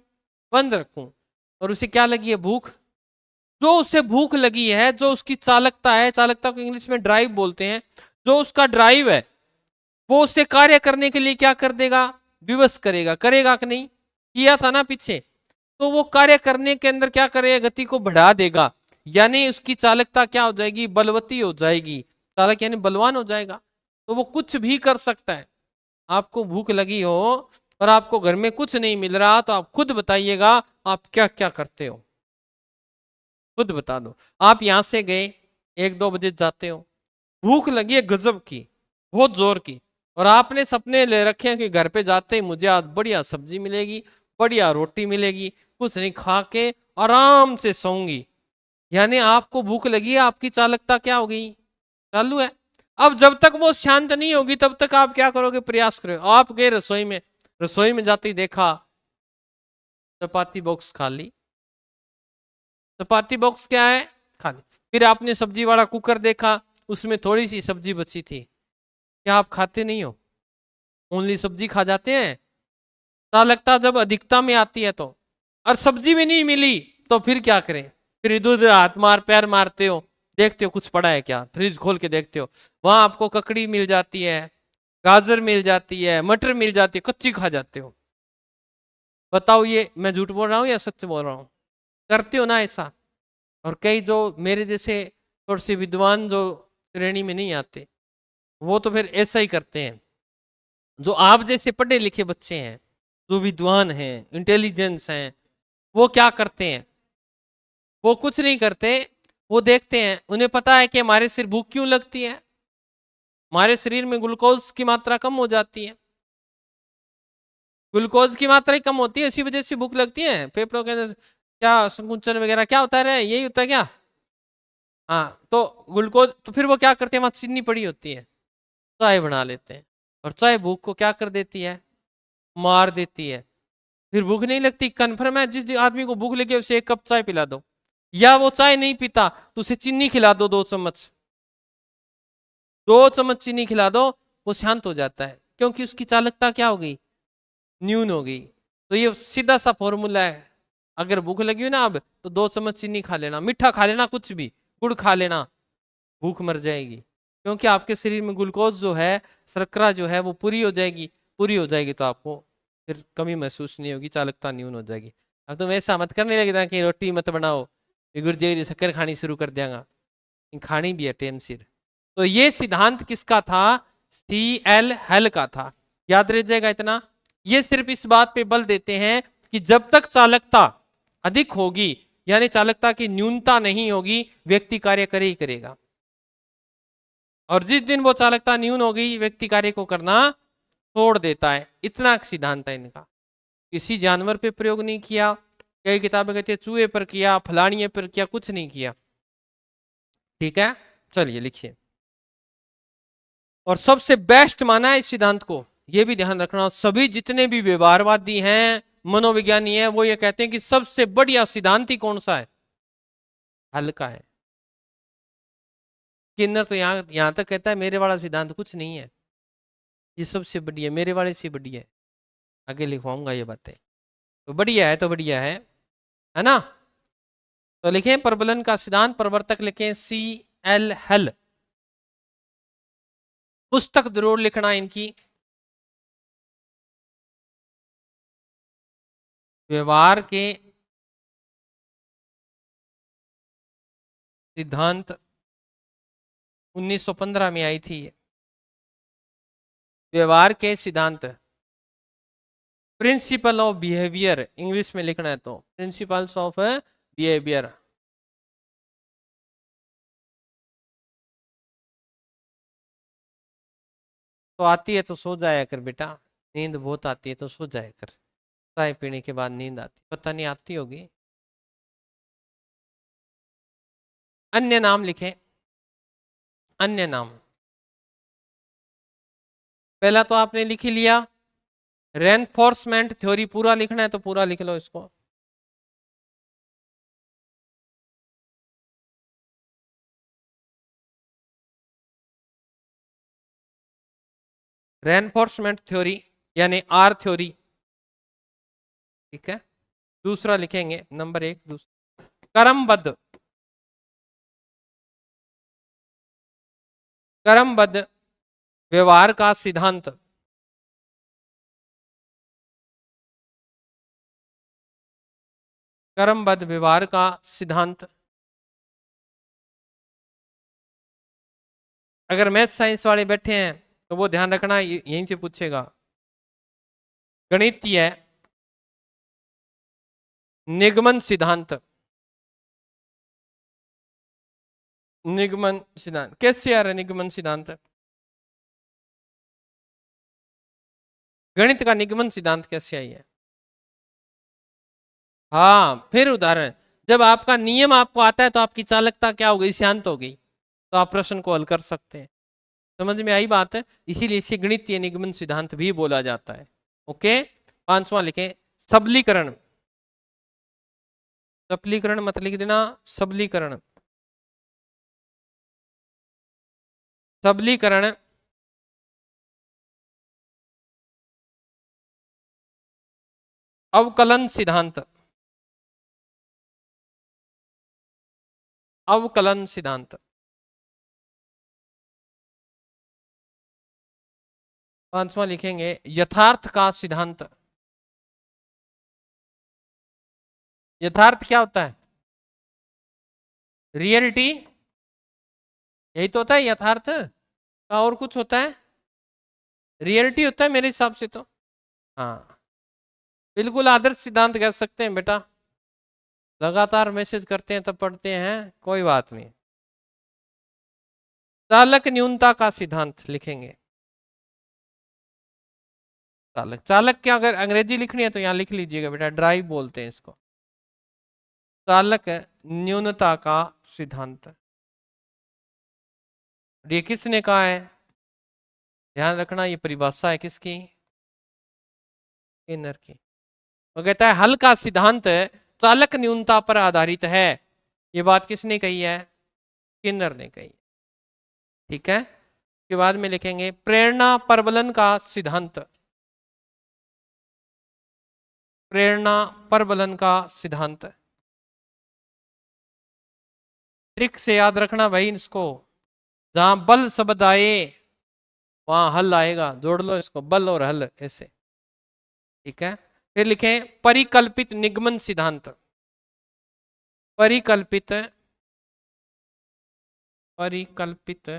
बंद रखूं, और उसे क्या लगी है, भूख, जो उसे भूख लगी है, जो उसकी चालकता है, चालकता को इंग्लिश में ड्राइव बोलते हैं, जो उसका ड्राइव है वो उससे कार्य करने के लिए क्या कर देगा, विवश करेगा, करेगा कि नहीं? किया था ना पीछे, तो वो कार्य करने के अंदर क्या करेगा, गति को बढ़ा देगा, यानी उसकी चालकता क्या हो जाएगी, बलवती हो जाएगी, चालक यानी बलवान हो जाएगा, तो वो कुछ भी कर सकता है। आपको भूख लगी हो और आपको घर में कुछ नहीं मिल रहा तो आप खुद बताइएगा आप क्या क्या करते हो, खुद बता दो। आप यहां से गए 1-2 बजे जाते हो, भूख लगी है गजब की, बहुत जोर की, और आपने सपने ले रखे हैं कि घर पे जाते ही मुझे आज बढ़िया सब्जी मिलेगी, बढ़िया रोटी मिलेगी, कुछ नहीं खा के आराम से सोऊंगी। यानी आपको भूख लगी है, आपकी चालकता क्या हो गई, चालू है। अब जब तक वो शांत नहीं होगी तब तक आप क्या करोगे, प्रयास करोगे। आप गए रसोई में, रसोई में जाते ही देखा चपाती बॉक्स खाली, चपाती बॉक्स क्या है, खाली। फिर आपने सब्जी वाला कुकर देखा, उसमें थोड़ी सी सब्जी बची थी, क्या आप खाते नहीं हो, ओनली सब्जी खा जाते हैं। चालकता जब अधिकता में आती है तो, और सब्जी भी नहीं मिली तो फिर क्या करें, फिर इधर उधर हाथ मार पैर मारते हो, देखते हो कुछ पड़ा है क्या, फ्रिज खोल के देखते हो, वहां आपको ककड़ी मिल जाती है, गाजर मिल जाती है, मटर मिल जाती है, कच्ची खा जाते हो। बताओ ये मैं झूठ बोल रहा हूँ या सच बोल रहा हूँ, करते हो ना ऐसा। और कई जो मेरे जैसे थोड़े से विद्वान जो श्रेणी में नहीं आते, वो तो फिर ऐसा ही करते हैं। जो आप जैसे पढ़े लिखे बच्चे हैं, जो विद्वान हैं, इंटेलिजेंस हैं, वो क्या करते हैं, वो कुछ नहीं करते। वो देखते हैं, उन्हें पता है कि हमारे सिर भूख क्यों लगती है, हमारे शरीर में ग्लूकोज की मात्रा कम हो जाती है, ग्लूकोज की मात्रा ही कम होती है, इसी वजह से भूख लगती है। फेफड़ों के अंदर क्या संकुचन वगैरह क्या होता है, यही होता है क्या, हाँ। तो ग्लूकोज, तो फिर वो क्या करते हैं, वहां चीनी पड़ी होती है, चाय बना लेते हैं, और चाय भूख को क्या कर देती है, मार देती है। फिर भूख नहीं लगती, कन्फर्म है। जिस आदमी को भूख लगे उसे एक कप चाय पिला दो, या वो चाय नहीं पीता तो उसे चीनी खिला दो, 2 चम्मच, 2 चम्मच चीनी खिला दो, वो शांत हो जाता है, क्योंकि उसकी चालकता क्या हो गई, न्यून हो गई। तो ये सीधा सा फॉर्मूला है, अगर भूख लगी हो ना अब, तो 2 चम्मच चीनी खा लेना, मीठा खा लेना, कुछ भी, गुड़ खा लेना, भूख मर जाएगी। क्योंकि आपके शरीर में ग्लूकोज जो है, शर्करा जो है वो पूरी हो जाएगी, पूरी हो जाएगी तो आपको फिर कमी महसूस नहीं होगी, चालकता न्यून हो जाएगी। अब तुम ऐसा मत करने लगे कि रोटी मत बनाओ, गुरुजी शक्कर खानी शुरू कर देगा, खानी भी है टेम सिर। तो ये सिद्धांत किसका था, सी एल हेल का था, याद रह जाएगा इतना। ये सिर्फ इस बात पे बल देते हैं कि जब तक चालकता अधिक होगी, यानी चालकता की न्यूनता नहीं होगी, व्यक्ति कार्य करे ही करेगा। और जिस दिन वो चालकता न्यून हो गई, व्यक्ति कार्य को करना छोड़ देता है। इतना सिद्धांत है इनका। किसी जानवर पे प्रयोग नहीं किया, कई किताबें कहती है चूहे पर किया, फलानिए पर किया, कुछ नहीं किया। ठीक है, चलिए लिखिए। और सबसे बेस्ट माना है इस सिद्धांत को, यह भी ध्यान रखना, सभी जितने भी व्यवहारवादी हैं, मनोविज्ञानी हैं, वो ये कहते हैं कि सबसे बढ़िया सिद्धांत ही कौन सा है, हल्का है। किन्नर तो यहां तक कहता है मेरे वाला सिद्धांत कुछ नहीं है, ये सबसे बढ़िया, मेरे वाले से बढ़िया है। आगे लिखवाऊंगा ये बातें, तो बढ़िया है, तो बढ़िया है ना। तो लिखें प्रबलन का सिद्धांत, प्रवर्तक लिखें सी एल हेल। पुस्तक जरूर लिखना इनकी, व्यवहार के सिद्धांत 1915 में आई थी। व्यवहार के सिद्धांत, प्रिंसिपल ऑफ बिहेवियर इंग्लिश में लिखना है, तो प्रिंसिपल्स ऑफ बिहेवियर। तो आती है तो सो जाया कर बेटा, नींद बहुत आती है तो सो जाया कर, चाय पीने के बाद नींद आती, पता नहीं आती होगी। अन्य नाम लिखें, अन्य नाम। पहला तो आपने लिख ही लिया, रेनफोर्समेंट थ्योरी पूरा लिखना है तो पूरा लिख लो इसको। रेनफोर्समेंट थ्योरी यानी आर थ्योरी, ठीक है। दूसरा लिखेंगे नंबर 1, दूसरा क्रमबद्ध, क्रमबद्ध व्यवहार का सिद्धांत, क्रमबद्ध व्यवहार का सिद्धांत। अगर मैथ साइंस वाले बैठे हैं तो वो ध्यान रखना, यहीं से पूछेगा। गणितीय निगमन सिद्धांत, निगमन सिद्धांत कैसे आ रहा है, निगमन सिद्धांत गणित का निगमन सिद्धांत कैसे आई है? हाँ, फिर उदाहरण, जब आपका नियम आपको आता है तो आपकी चालकता क्या हो गई? शांत हो गई, तो आप प्रश्न को हल कर सकते हैं। समझ में आई बात है? इसीलिए इसे गणितीय निगमन सिद्धांत भी बोला जाता है। ओके, पांचवा लिखें, सबलीकरण। सबलीकरण मत लिख देना, सबलीकरण। सबलीकरण अवकलन सिद्धांत। अवकलन सिद्धांत। पांचवा लिखेंगे यथार्थ का सिद्धांत। यथार्थ क्या होता है? रियलिटी, यही तो होता है यथार्थ का, और कुछ होता है? रियलिटी होता है मेरे हिसाब से तो। हाँ, बिल्कुल आदर्श सिद्धांत कह सकते हैं बेटा। लगातार मैसेज करते हैं तब पढ़ते हैं, कोई बात नहीं। चालक न्यूनता का सिद्धांत लिखेंगे। चालक, चालक क्या अगर अंग्रेजी लिखनी है तो यहां लिख लीजिएगा बेटा, ड्राइव बोलते हैं इसको। चालक न्यूनता का सिद्धांत, ये किसने कहा है? ध्यान रखना, ये परिभाषा है किसकी? स्किनर की। वो कहता है हल का सिद्धांत चालक न्यूनता पर आधारित है। ये बात किसने कही है? स्किनर ने कही। ठीक है, के बाद में लिखेंगे प्रेरणा परवलन का सिद्धांत। प्रेरणा परवलन का सिद्धांत, ट्रिक से याद रखना भाई इसको। जहां बल शब्द आए वहां हल आएगा, जोड़ लो इसको, बल और हल ऐसे। ठीक है, फिर लिखें परिकल्पित निगमन सिद्धांत। परिकल्पित, परिकल्पित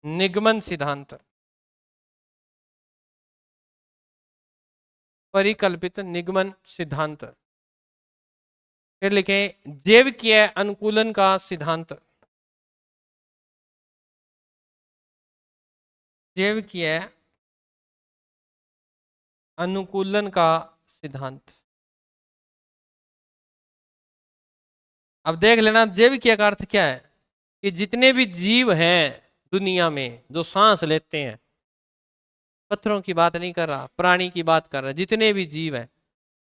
निगमन सिद्धांत। परिकल्पित निगमन सिद्धांत। फिर लिखें जैविकीय अनुकूलन का सिद्धांत। जैविकीय अनुकूलन का सिद्धांत। अब देख लेना जैविकीय का अर्थ क्या है, कि जितने भी जीव हैं दुनिया में जो सांस लेते हैं, पत्थरों की बात नहीं कर रहा, प्राणी की बात कर रहा, जितने भी जीव हैं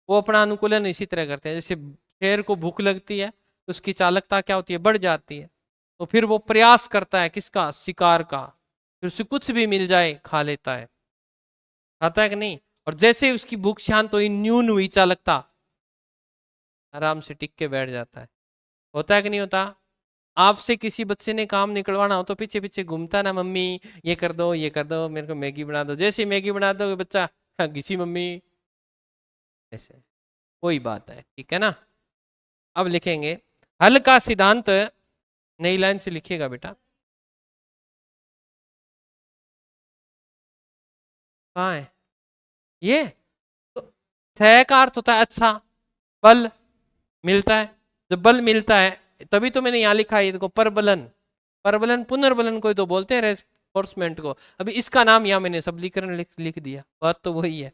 वो अपना अनुकूलन इसी तरह करते हैं। जैसे शेर को भूख लगती है, उसकी चालकता क्या होती है? बढ़ जाती है। तो फिर वो प्रयास करता है किसका? शिकार का। फिर उसे कुछ भी मिल जाए खा लेता है, खाता है कि नहीं? और जैसे उसकी भूख शांत हुई, न्यून हुई चालकता, आराम से टिक के बैठ जाता है। होता है कि नहीं होता? आपसे किसी बच्चे ने काम निकलवाना हो तो पीछे पीछे घूमता ना, मम्मी ये कर दो, ये कर दो, मेरे को मैगी बना दो। जैसे मैगी बना दो बच्चा, हाँ, घिसी मम्मी, ऐसे कोई बात है। ठीक है ना? अब लिखेंगे हल का सिद्धांत, नई लाइन से लिखिएगा बेटा। कहाँ है ये? तो क्षय का अर्थ होता है अच्छा, बल मिलता है। जब बल मिलता है तभी तो मैंने यहां लिखा है, देखो परबलन। परबलन पुनर्बलन को तो बोलते हैं, रेफोर्समेंट को। अभी इसका नाम यहां मैंने सबलीकरण लिख दिया, बात तो वही है।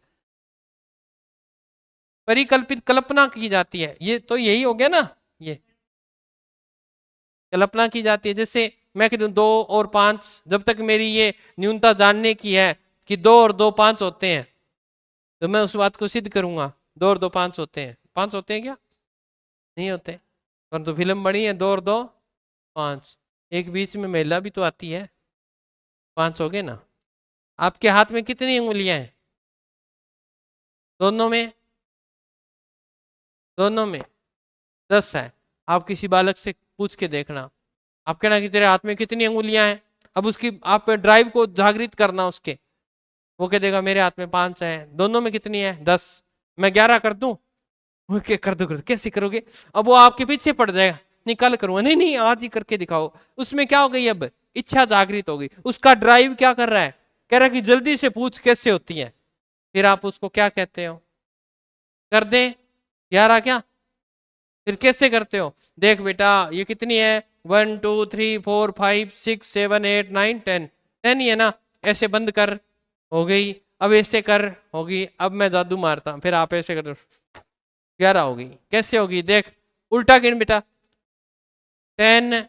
परिकल्पित कल्पना की जाती है, ये तो यही हो गया ना, ये कल्पना की जाती है। जैसे मैं कह दूं 2 और 5, जब तक मेरी ये न्यूनता जानने की है कि 2 और 2 5 होते हैं, तो मैं उस बात को सिद्ध करूंगा। 2 और 2 5 होते हैं। 5 होते हैं क्या? नहीं होते। परंतु फिल्म बनी है 2 और 2 5, एक बीच में महिला भी तो आती है, 5 हो गए ना। आपके हाथ में कितनी उंगलियां हैं? दोनों में, दोनों में 10 है। आप किसी बालक से पूछ के देखना, आप कहना कि तेरे हाथ में कितनी अंगुलियां हैं। अब उसकी आप ड्राइव को जागृत करना उसके, वो कह देगा मेरे हाथ में 5 है। दोनों में कितनी है? 10। मैं 11 कर दूं? वो क्या कर दो, कैसे करोगे? अब वो आपके पीछे पड़ जाएगा, निकल करूंगा, नहीं नहीं आज ही करके दिखाओ। उसमें क्या हो गई? अब इच्छा जागृत हो गई। उसका ड्राइव क्या कर रहा है? कह रहा है कि जल्दी से पूछ कैसे होती है। फिर आप उसको क्या कहते हो? कर दे 11 क्या? फिर कैसे करते हो? देख बेटा ये कितनी है, 1 2 3 4 5 6 7 8 9 10, 10 ही है ना। ऐसे बंद कर, हो गई। अब ऐसे कर, होगी। अब मैं जादू मारता हूं, फिर आप ऐसे कर, 11 होगी। कैसे होगी देख, उल्टा गिन बेटा। 10,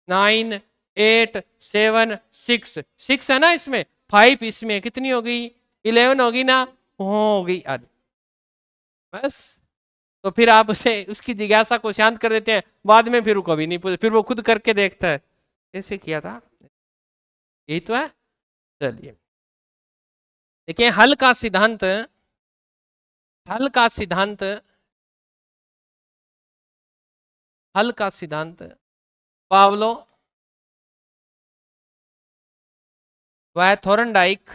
9, 8, 7, 6, 6 है ना इसमें, 5 इसमें, कितनी हो गई? 11 होगी ना, हो गई आज। बस। तो फिर आप उसे, उसकी जिज्ञासा को शांत कर देते हैं, बाद में फिर वो कभी नहीं पूछे, फिर वो खुद करके देखता है कैसे किया था। यही तो है। चलिए देखिए, हल का सिद्धांत, हल का सिद्धांत, हल का सिद्धांत पावलो व थोरनडाइक,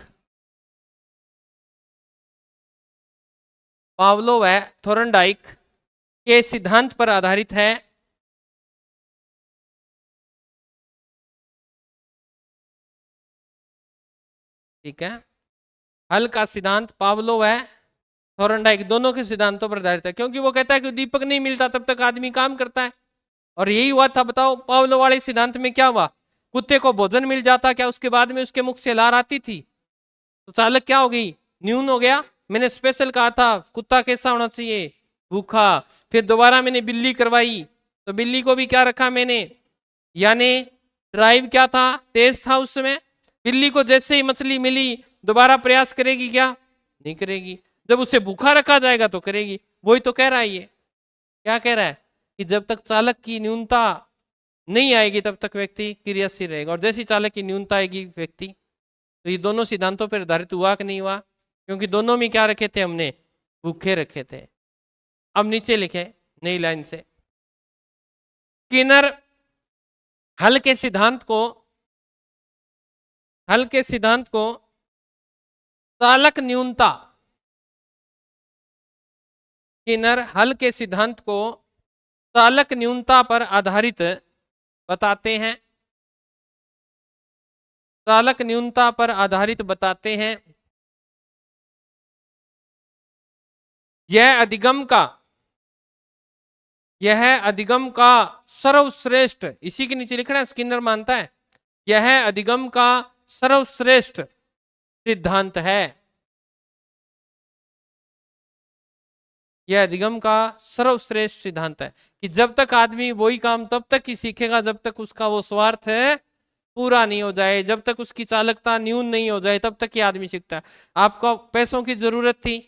पावलो व थोरनडाइक के सिद्धांत पर आधारित है। ठीक है, हल का सिद्धांत पावलो व थोरनडाइक दोनों के सिद्धांतों पर आधारित है, क्योंकि वो कहता है कि दीपक नहीं मिलता तब तक आदमी काम करता है। और यही हुआ था, बताओ पावलो वाले सिद्धांत में क्या हुआ? कुत्ते को भोजन मिल जाता, क्या उसके बाद में उसके मुख से लार आती थी? तो चालक क्या हो गई? न्यून हो गया। मैंने स्पेशल कहा था कुत्ता कैसा होना चाहिए? भूखा। फिर दोबारा मैंने बिल्ली करवाई, तो बिल्ली को भी क्या रखा मैंने? यानी ड्राइव क्या था? तेज था उस समय। बिल्ली को जैसे ही मछली मिली, दोबारा प्रयास करेगी क्या? नहीं करेगी। जब उसे भूखा रखा जाएगा तो करेगी। वही तो कह रहा है ये। क्या कह रहा है? कि जब तक चालक की न्यूनता नहीं आएगी तब तक व्यक्ति क्रियाशील रहेगा, और जैसी चालक की न्यूनता आएगी व्यक्ति। तो ये दोनों सिद्धांतों पर आधारित हुआ कि नहीं हुआ? क्योंकि दोनों में क्या रखे थे हमने? भूखे रखे थे। अब नीचे लिखे नई लाइन से, स्किनर हल के सिद्धांत को, हल के सिद्धांत को चालक न्यूनता, स्किनर हल के सिद्धांत को चालक न्यूनता पर आधारित बताते हैं, चालक न्यूनता पर आधारित बताते हैं। यह अधिगम का, यह अधिगम का सर्वश्रेष्ठ, इसी के नीचे लिखना है, स्किनर मानता है यह अधिगम का सर्वश्रेष्ठ सिद्धांत है। यह अधिगम का सर्वश्रेष्ठ सिद्धांत है कि जब तक आदमी वही काम तब तक ही सीखेगा जब तक उसका वो स्वार्थ है पूरा नहीं हो जाए, जब तक उसकी चालकता न्यून नहीं हो जाए तब तक ही आदमी सीखता है। आपको पैसों की जरूरत थी,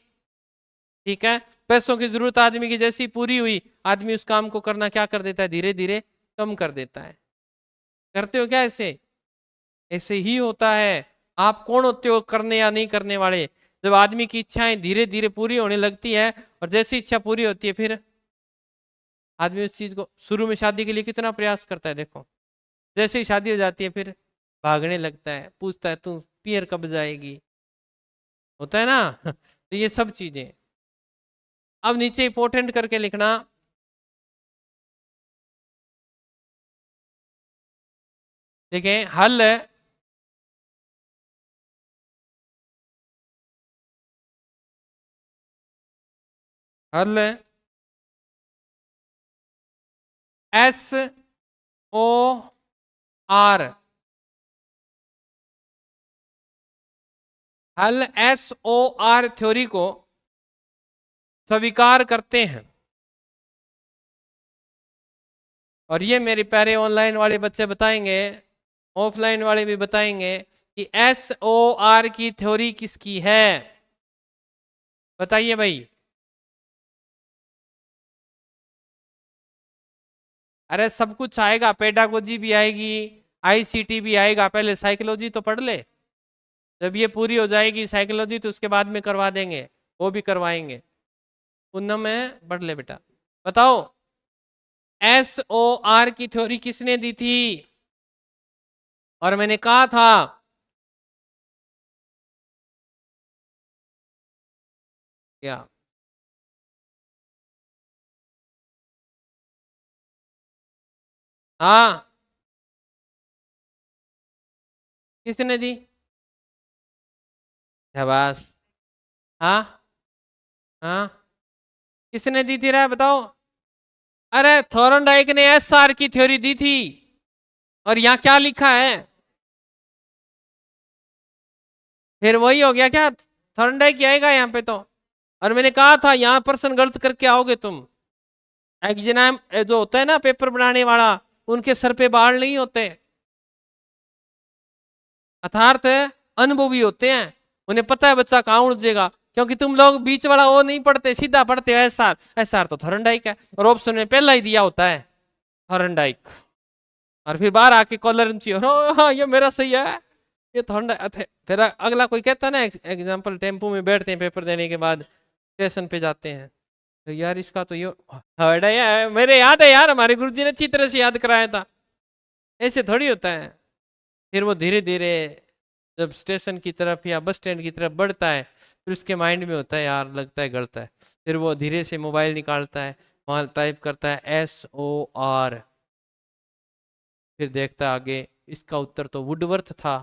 ठीक है, पैसों की जरूरत आदमी की जैसी पूरी हुई, आदमी उस काम को करना क्या कर देता है? धीरे धीरे कम कर देता है। करते हो क्या ऐसे? ऐसे ही होता है। आप कौन होते हो करने या नहीं करने वाले? जब आदमी की इच्छाएं धीरे धीरे पूरी होने लगती है, और जैसी इच्छा पूरी होती है फिर आदमी उस चीज को, शुरू में शादी के लिए कितना प्रयास करता है, देखो जैसे ही शादी हो जाती है फिर भागने लगता है, पूछता है तू पियर कब जाएगी, होता है ना। तो ये सब चीजें। अब नीचे इंपोर्टेंट करके लिखना, देखें हल, हल SOR, हल SOR थ्योरी को स्वीकार करते हैं। और ये मेरे प्यारे ऑनलाइन वाले बच्चे बताएंगे, ऑफलाइन वाले भी बताएंगे कि SOR की थ्योरी किसकी है? बताइए भाई। अरे सब कुछ आएगा, पेडागोजी भी आएगी, ICT भी आएगा, पहले साइकोलॉजी तो पढ़ ले। जब ये पूरी हो जाएगी साइकोलॉजी तो उसके बाद में करवा देंगे, वो भी करवाएंगे। पूनम में पढ़ ले बेटा। बताओ SOR की थ्योरी किसने दी थी? और मैंने कहा था क्या? हाँ, किसने दी? शाबाश। हाँ, हाँ, किसने दी थी रे बताओ? अरे थॉर्नडाइक ने SR की थ्योरी दी थी। और यहां क्या लिखा है? फिर वही हो गया क्या, थॉर्नडाइक आएगा यहाँ पे तो। और मैंने कहा था यहाँ प्रश्न गलत करके आओगे तुम। एग्जाम जो होता है ना पेपर बनाने वाला, उनके सर पे बाल नहीं होते, अर्थात अनुभवी होते हैं, उन्हें पता है बच्चा कहाँ उलझेगा। क्योंकि तुम लोग बीच वाला वो नहीं पढ़ते, सीधा पढ़ते हो एसआर। एसआर तो थॉर्नडाइक है, और ऑप्शन में पहला ही दिया होता है थॉर्नडाइक। और फिर बाहर आके कॉलर हाँ ये मेरा सही है, ये थॉर्नडाइक। फिर अगला कोई कहता है ना, एग्जाम्पल टेम्पो में बैठते हैं पेपर देने के बाद, स्टेशन पे जाते हैं, तो यार इसका तो ये मेरे याद है यार, हमारे गुरुजी ने अच्छी तरह से याद कराया था। ऐसे थोड़ी होता है। फिर वो धीरे धीरे जब स्टेशन की तरफ या बस स्टैंड की तरफ बढ़ता है, फिर उसके माइंड में होता है यार लगता है गलत है। फिर वो धीरे से मोबाइल निकालता है, वहां टाइप करता है SOR, फिर देखता है आगे, इसका उत्तर तो वुडवर्थ था।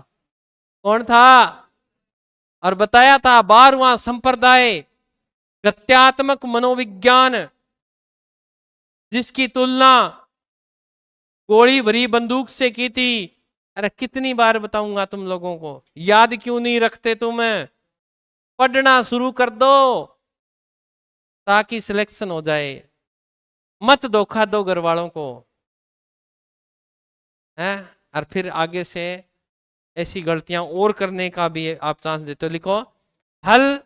कौन था? और बताया था 12वां संप्रदाय गत्यात्मक मनोविज्ञान, जिसकी तुलना गोली भरी बंदूक से की थी। अरे कितनी बार बताऊंगा तुम लोगों को, याद क्यों नहीं रखते तुम? पढ़ना शुरू कर दो ताकि सिलेक्शन हो जाए। मत धोखा दो घर वालों को, है। और फिर आगे से ऐसी गलतियां और करने का भी आप चांस देते हो। लिखो हल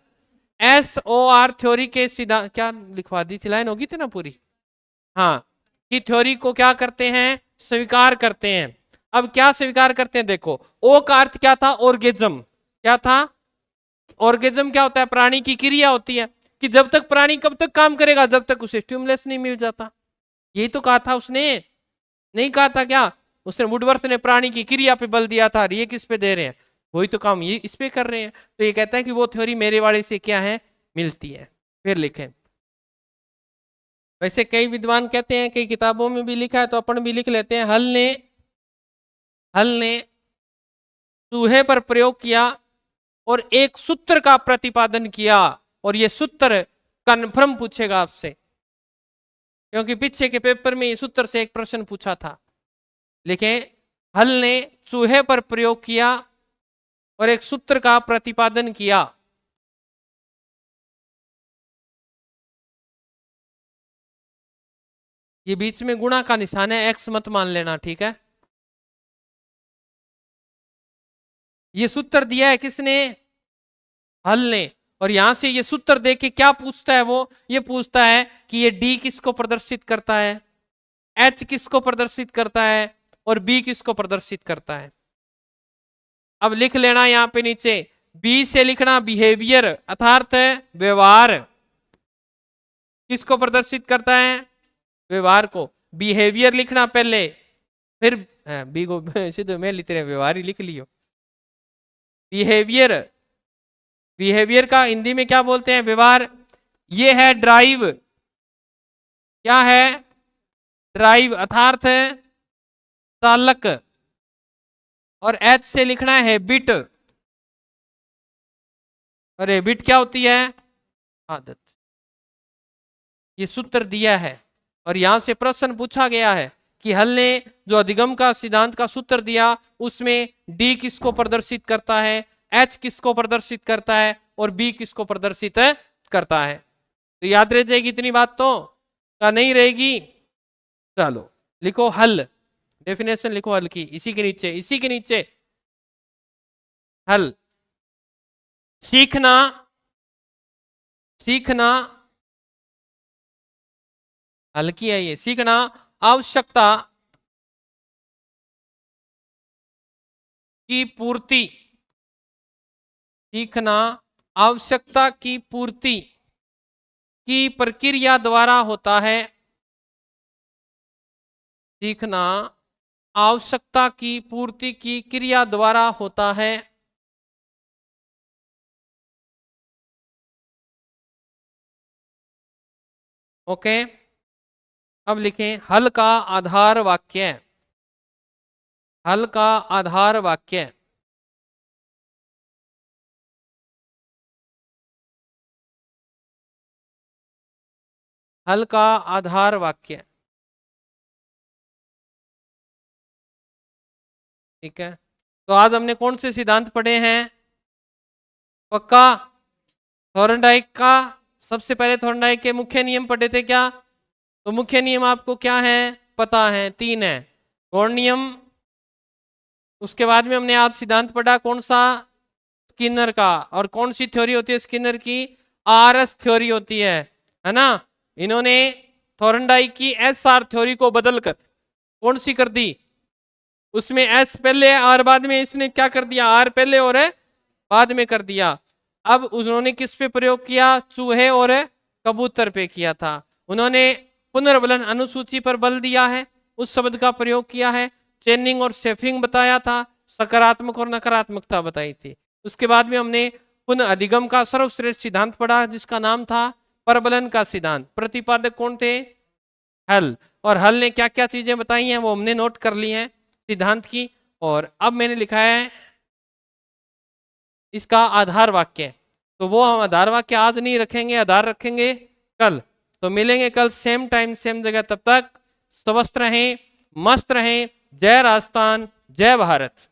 SOR थ्योरी के सिद्धांत, क्या लिखवा दी थी, लाइन होगी थी ना पूरी, हाँ, की थ्योरी को क्या करते हैं, स्वीकार करते हैं। अब क्या स्वीकार करते हैं, देखो ओ का अर्थ क्या था, ऑर्गेज्म। क्या था? ऑर्गेज्म क्या होता है? प्राणी की क्रिया होती है, कि जब तक प्राणी कब तक काम करेगा, जब तक उसे स्टिमुलस नहीं मिल जाता। यही तो कहा था उसने, नहीं कहा था क्या? उसने वुडवर्थ ने प्राणी की क्रिया पे बल दिया था, ये किस पे दे रहे हैं, वही तो काम ये इस पे कर रहे हैं। तो ये कहता है कि वो थ्योरी मेरे वाले से क्या है, मिलती है। फिर लिखें, वैसे कई विद्वान कहते हैं, कई किताबों में भी लिखा है, तो अपन भी लिख लेते हैं। हल ने चूहे पर प्रयोग किया और एक सूत्र का प्रतिपादन किया, और ये सूत्र कन्फर्म पूछेगा आपसे, क्योंकि पीछे के पेपर में इस सूत्र से एक प्रश्न पूछा था। लिखें, हल ने चूहे पर प्रयोग किया और एक सूत्र का प्रतिपादन किया। ये बीच में गुणा का निशान है, एक्स मत मान लेना, ठीक है। ये सूत्र दिया है किसने? हल ने। और यहां से ये सूत्र देख के क्या पूछता है वो, ये पूछता है कि ये डी किसको प्रदर्शित करता है, एच किसको प्रदर्शित करता है, और बी किसको प्रदर्शित करता है। अब लिख लेना यहां पे नीचे, बी से लिखना बिहेवियर, अर्थात व्यवहार, किसको प्रदर्शित करता है, व्यवहार को। बिहेवियर लिखना पहले, फिर बी को सीधे मैं लिख रहे व्यवहार ही लिख लियो। बिहेवियर, बिहेवियर का हिंदी में क्या बोलते हैं, व्यवहार। ये है ड्राइव, क्या है, ड्राइव अर्थात चालक। और एच से लिखना है हैबिट, और हैबिट क्या होती है, आदत। ये सूत्र दिया है, और यहां से प्रश्न पूछा गया है कि हल ने जो अधिगम का सिद्धांत का सूत्र दिया, उसमें डी किसको प्रदर्शित करता है, एच किसको प्रदर्शित करता है, और बी किसको प्रदर्शित करता है। तो याद रह जाएगी इतनी बात तो, क्या नहीं रहेगी? चलो लिखो हल, डेफिनेशन लिखो हल की, इसी के नीचे हल। सीखना, सीखना, हल की है ये, सीखना आवश्यकता की पूर्ति, सीखना आवश्यकता की पूर्ति की प्रक्रिया द्वारा होता है। सीखना आवश्यकता की पूर्ति की क्रिया द्वारा होता है। ओके, अब लिखें हल का आधार वाक्य, हल का आधार वाक्य। हल का आधार वाक्य, ठीक है। तो आज हमने कौन से सिद्धांत पढ़े हैं, पक्का? थॉर्नडाइक का सबसे पहले थॉर्नडाइक के मुख्य नियम पढ़े थे क्या? तो मुख्य नियम आपको क्या है पता है, 3 है। कौन नियम? उसके बाद में हमने आज सिद्धांत पढ़ा कौन सा? स्किनर का। और कौन सी थ्योरी होती है स्किनर की? आरएस थ्योरी होती है ना। इन्होंने थॉर्नडाइक की एसआर थ्योरी को बदलकर कौन सी कर दी? उसमें एस पहले और बाद में इसने क्या कर दिया? आर पहले और बाद में कर दिया। अब उन्होंने किस पे प्रयोग किया? चूहे और कबूतर पे किया था। उन्होंने पुनर्बलन अनुसूची पर बल दिया है, उस शब्द का प्रयोग किया है। चेनिंग और सेफिंग बताया था, सकारात्मक और नकारात्मकता बताई थी। उसके बाद में हमने पुनः अधिगम का सर्वश्रेष्ठ सिद्धांत पढ़ा जिसका नाम था परबलन का सिद्धांत। प्रतिपादक कौन थे? हल। और हल ने क्या क्या चीजें बताई हैं वो हमने नोट कर ली हैं सिद्धांत की। और अब मैंने लिखा है इसका आधार वाक्य, तो वो हम आधार वाक्य आज नहीं रखेंगे, आधार रखेंगे कल। तो मिलेंगे कल सेम टाइम सेम जगह, तब तक स्वस्थ रहें, मस्त रहें। जय राजस्थान, जय भारत।